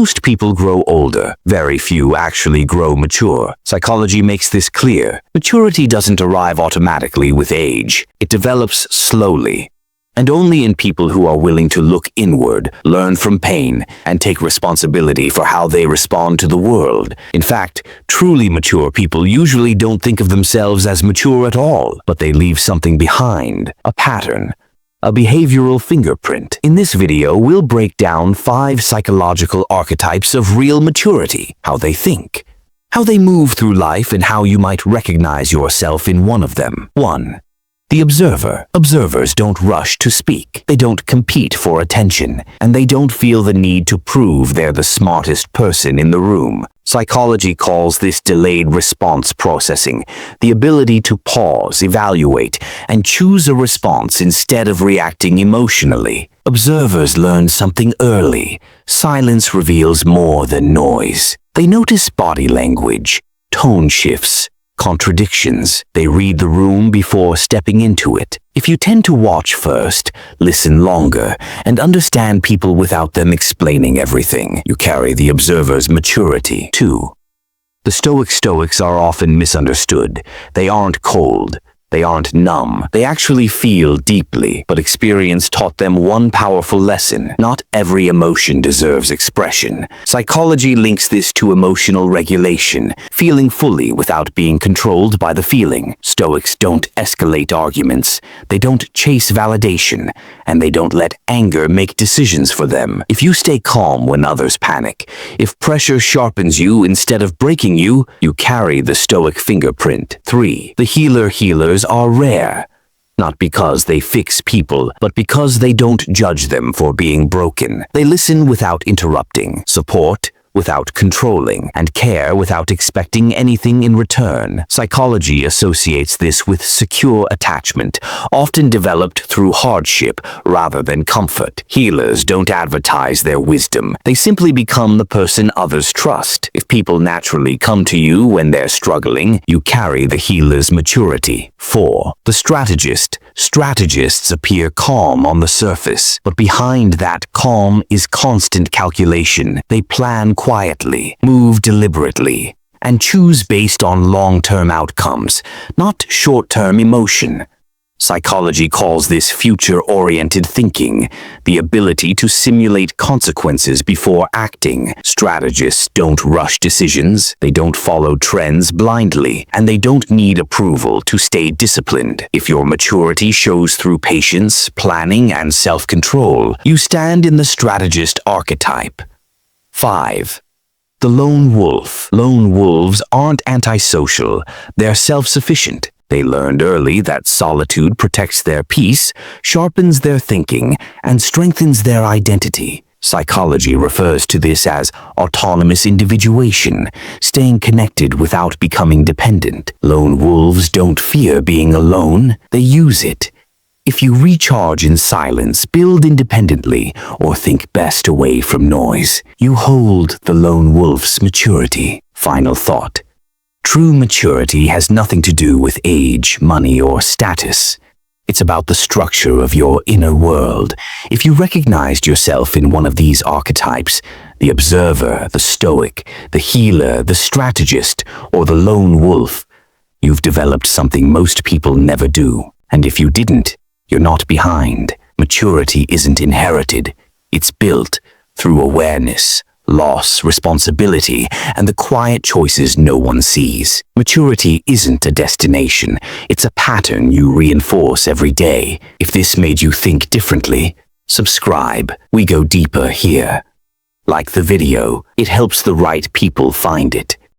Most people grow older. Very few actually grow mature. Psychology makes this clear. Maturity doesn't arrive automatically with age. It develops slowly. And only in people who are willing to look inward, learn from pain, and take responsibility for how they respond to the world. In fact, truly mature people usually don't think of themselves as mature at all, but they leave something behind, a pattern, a behavioral fingerprint. In this video, we'll break down 5 psychological archetypes of real maturity, how they think, how they move through life, and how you might recognize yourself in one of them. 1. The observer. Observers don't rush to speak. They don't compete for attention, and they don't feel the need to prove they're the smartest person in the room. Psychology calls this delayed response processing, the ability to pause, evaluate, and choose a response instead of reacting emotionally. Observers learn something early. Silence reveals more than noise. They notice body language, tone shifts, contradictions. They read the room before stepping into it. If you tend to watch first, listen longer, and understand people without them explaining everything, you carry the observer's maturity. 2. The Stoics are often misunderstood. They aren't cold. They aren't numb. They actually feel deeply, but experience taught them one powerful lesson. Not every emotion deserves expression. Psychology links this to emotional regulation, feeling fully without being controlled by the feeling. Stoics don't escalate arguments. They don't chase validation, and they don't let anger make decisions for them. If you stay calm when others panic, if pressure sharpens you instead of breaking you, you carry the Stoic fingerprint. 3. The healers are rare, not because they fix people, but because they don't judge them for being broken. They listen without interrupting, support without controlling, and care without expecting anything in return. Psychology associates this with secure attachment, often developed through hardship rather than comfort. Healers don't advertise their wisdom. They simply become the person others trust. If people naturally come to you when they're struggling, you carry the healer's maturity. 4. The strategist. Strategists appear calm on the surface, but behind that calm is constant calculation. They plan quietly, move deliberately, and choose based on long-term outcomes, not short-term emotion. Psychology calls this future-oriented thinking, the ability to simulate consequences before acting. Strategists don't rush decisions, they don't follow trends blindly, and they don't need approval to stay disciplined. If your maturity shows through patience, planning, and self-control, you stand in the strategist archetype. 5. The lone wolf. Lone wolves aren't antisocial, they're self-sufficient. They learned early that solitude protects their peace, sharpens their thinking, and strengthens their identity. Psychology refers to this as autonomous individuation, staying connected without becoming dependent. Lone wolves don't fear being alone, they use it. If you recharge in silence, build independently, or think best away from noise, you hold the lone wolf's maturity. Final thought. True maturity has nothing to do with age, money, or status. It's about the structure of your inner world. If you recognized yourself in one of these archetypes, the observer, the stoic, the healer, the strategist, or the lone wolf, you've developed something most people never do. And if you didn't, you're not behind. Maturity isn't inherited. It's built through awareness, loss, responsibility, and the quiet choices no one sees. Maturity isn't a destination. It's a pattern you reinforce every day. If this made you think differently, subscribe. We go deeper here. Like the video, it helps the right people find it.